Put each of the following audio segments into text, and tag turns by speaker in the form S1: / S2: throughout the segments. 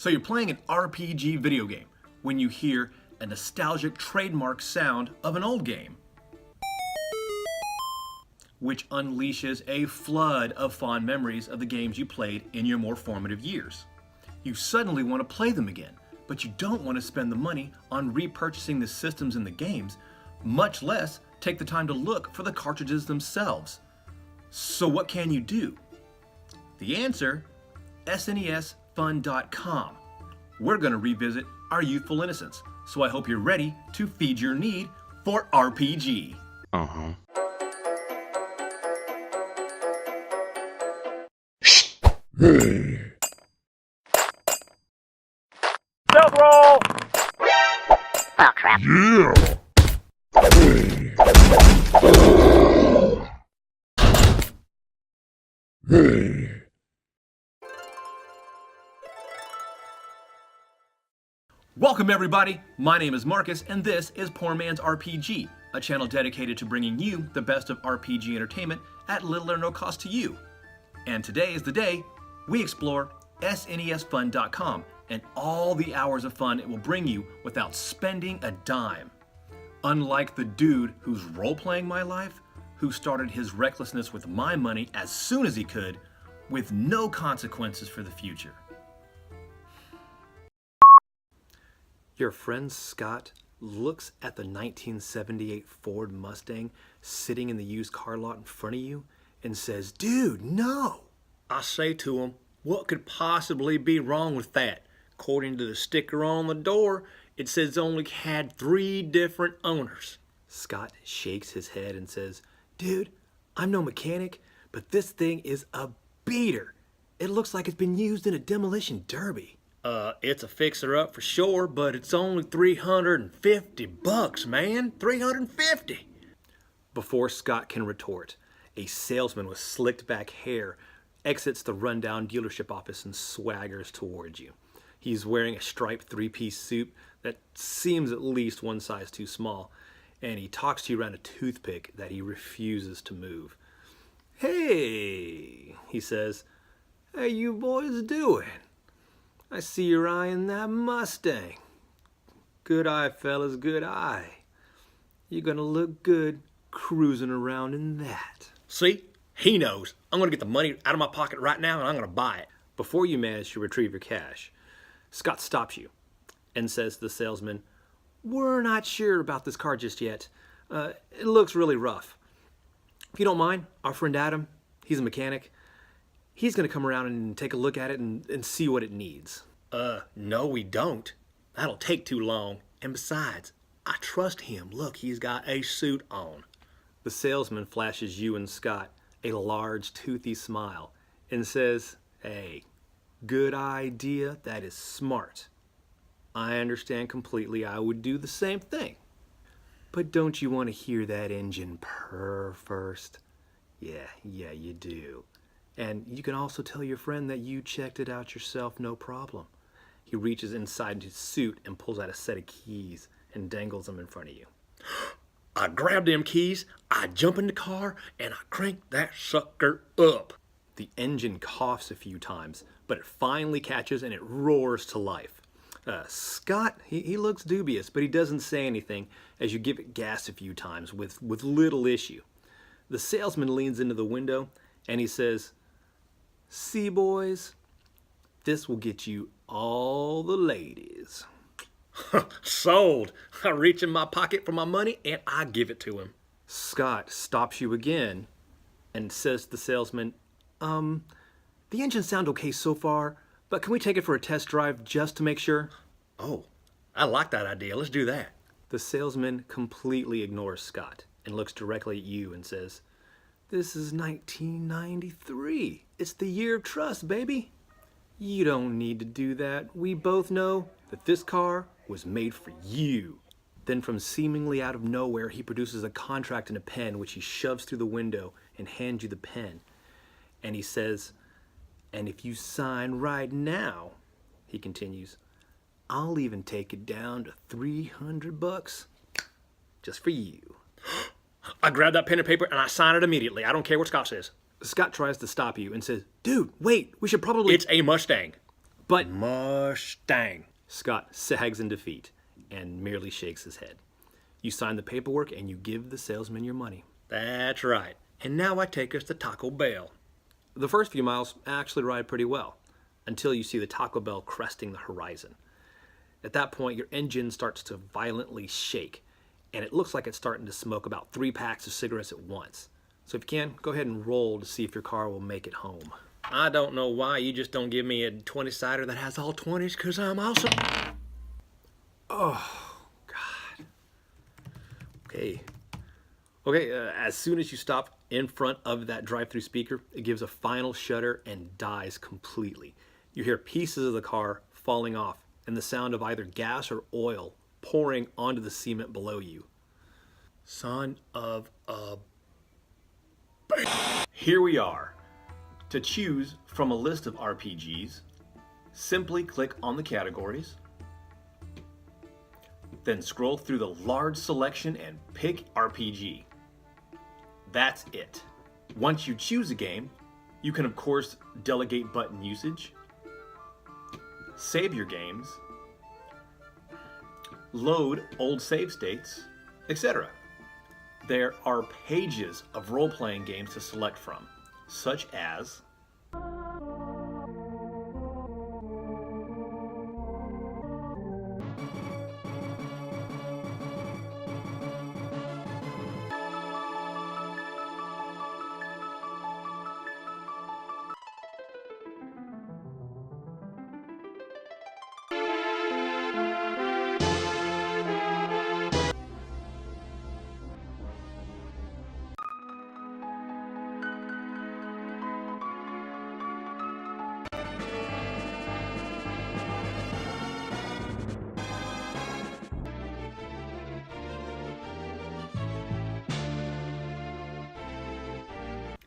S1: So you're playing an RPG video game when you hear a nostalgic trademark sound of an old game, which unleashes a flood of fond memories of the games you played in your more formative years. You suddenly want to play them again, but you don't want to spend the money on repurchasing the systems and the games, much less take the time to look for the cartridges themselves. So what can you do? The answer, SNESFun.com. We're going to revisit our youthful innocence, so I hope you're ready to feed your need for RPG.
S2: Stealth roll!
S3: Oh, crap.
S2: Yeah!
S1: Welcome everybody, my name is Marcus and this is Poor Man's RPG, a channel dedicated to bringing you the best of RPG entertainment at little or no cost to you. And today is the day we explore SNESFun.com and all the hours of fun it will bring you without spending a dime. Unlike the dude who's role-playing my life, who started his recklessness with my money as soon as he could, with no consequences for the future. Your friend Scott looks at the 1978 Ford Mustang sitting in the used car lot in front of you and says, "Dude, no!" I say to him, "What could possibly be wrong with that? According to the sticker on the door, it says it's only had 3 different owners." Scott shakes his head and says, "Dude, I'm no mechanic, but this thing is a beater. It looks like it's been used in a demolition derby." It's a fixer-up for sure, but it's only $350, man. $350. Before Scott can retort, a salesman with slicked back hair exits the rundown dealership office and swaggers towards you. He's wearing a striped 3-piece suit that seems at least one size too small, and he talks to you around a toothpick that he refuses to move. "Hey," he says, "how you boys doing? I see you're eyeing that Mustang. Good eye, fellas, good eye. You're gonna look good cruising around in that." See? He knows. I'm gonna get the money out of my pocket right now and I'm gonna buy it. Before you manage to retrieve your cash, Scott stops you and says to the salesman, "We're not sure about this car just yet. It looks really rough. If you don't mind, our friend Adam, he's a mechanic. He's going to come around and take a look at it and see what it needs." No we don't. That'll take too long. And besides, I trust him. Look, he's got a suit on. The salesman flashes you and Scott a large, toothy smile and says, "Hey, good idea. That is smart. I understand completely. I would do the same thing. But don't you want to hear that engine purr first? Yeah, you do. And you can also tell your friend that you checked it out yourself, no problem." He reaches inside his suit and pulls out a set of keys and dangles them in front of you. I grab them keys, I jump in the car, and I crank that sucker up. The engine coughs a few times, but it finally catches and it roars to life. Scott, he looks dubious, but he doesn't say anything as you give it gas a few times with little issue. The salesman leans into the window and he says, "See, boys, this will get you all the ladies." Sold. I reach in my pocket for my money and I give it to him. Scott stops you again and says to the salesman, The engines sound okay so far, but can we take it for a test drive just to make sure?" "Oh, I like that idea. Let's do that." The salesman completely ignores Scott and looks directly at you and says, "This is 1993. It's the year of trust, baby. You don't need to do that. We both know that this car was made for you." Then from seemingly out of nowhere, he produces a contract and a pen, which he shoves through the window and hands you the pen. And he says, "And if you sign right now," he continues, "I'll even take it down to $300 just for you." I grab that pen and paper and I sign it immediately. I don't care what Scott says. Scott tries to stop you and says, "Dude, wait, we should probably..." "It's a Mustang." But Mustang. Scott sags in defeat and merely shakes his head. You sign the paperwork and you give the salesman your money. That's right. And now I take us to Taco Bell. The first few miles actually ride pretty well, until you see the Taco Bell cresting the horizon. At that point, your engine starts to violently shake, and it looks like it's starting to smoke about 3 packs of cigarettes at once. So if you can, go ahead and roll to see if your car will make it home. I don't know why you just don't give me a 20-sider that has all 20s, because I'm awesome. Oh, God. Okay. As soon as you stop in front of that drive-through speaker, it gives a final shudder and dies completely. You hear pieces of the car falling off and the sound of either gas or oil pouring onto the cement below you. Son of a... Here we are. To choose from a list of RPGs, simply click on the categories, then scroll through the large selection and pick RPG. That's it. Once you choose a game, you can of course delegate button usage, save your games, load old save states, etc. There are pages of role-playing games to select from, such as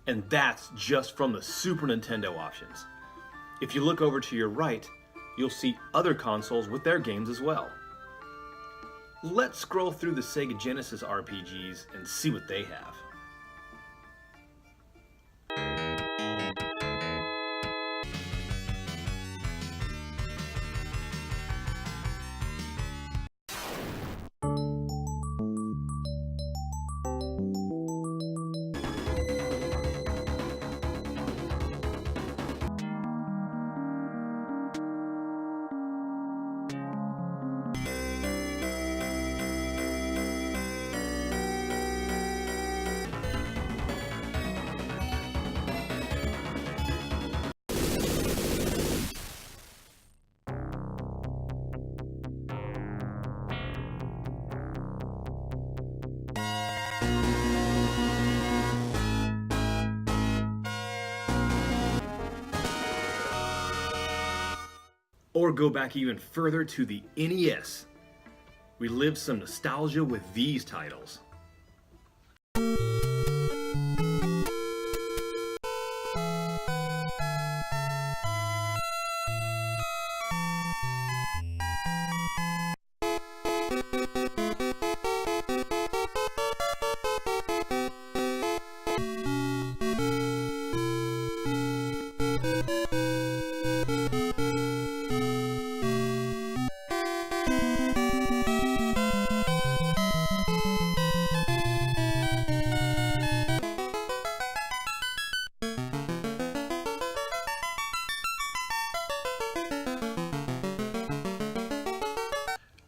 S1: and that's just from the Super Nintendo options. If you look over to your right, you'll see other consoles with their games as well. Let's scroll through the Sega Genesis RPGs and see what they have. Or go back even further to the NES. Relive some nostalgia with these titles.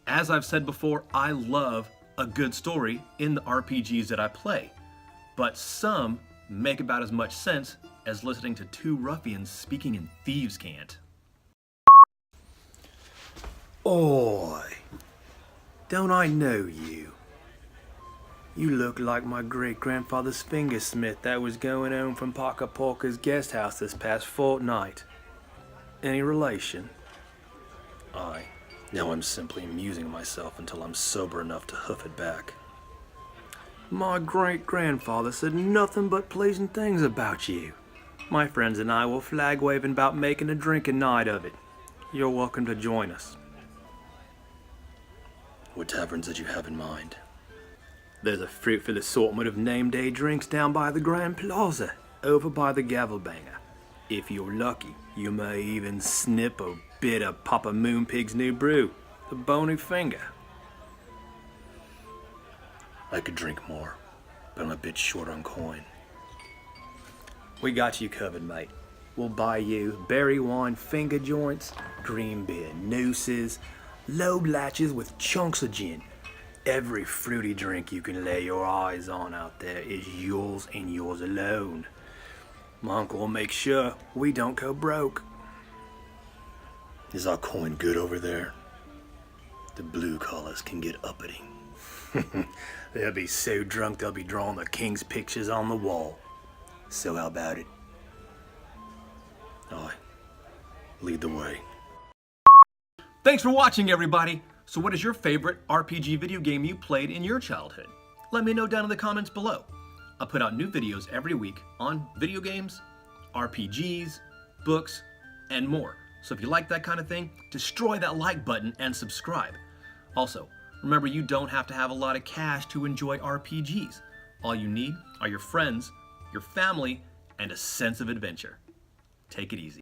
S1: As I've said before, I love a good story in the RPGs that I play, but some make about as much sense as listening to 2 ruffians speaking in thieves' cant. Oi, don't I know you? You look like my great-grandfather's fingersmith that was going home from Parker Porker's guest house this past fortnight. Any relation? Aye. Now I'm simply amusing myself until I'm sober enough to hoof it back. My great-grandfather said nothing but pleasing things about you. My friends and I will flag waving about making a drinking night of it. You're welcome to join us. What taverns did you have in mind? There's a fruitful assortment of name-day drinks down by the Grand Plaza, over by the Gavelbanger. If you're lucky, you may even snip a bit of Papa Moonpig's new brew, the Bony Finger. I could drink more, but I'm a bit short on coin. We got you covered, mate. We'll buy you berry wine finger joints, green beer nooses, lobe latches with chunks of gin. Every fruity drink you can lay your eyes on out there is yours and yours alone. My uncle will make sure we don't go broke. Is our coin good over there? The blue collars can get uppity. They'll be so drunk they'll be drawing the king's pictures on the wall. So how about it? Aye. Lead the way.
S4: Thanks for watching, everybody. So what is your favorite RPG video game you played in your childhood? Let me know down in the comments below. I put out new videos every week on video games, RPGs, books, and more. So if you like that kind of thing, destroy that like button and subscribe. Also, remember you don't have to have a lot of cash to enjoy RPGs. All you need are your friends, your family, and a sense of adventure. Take it easy.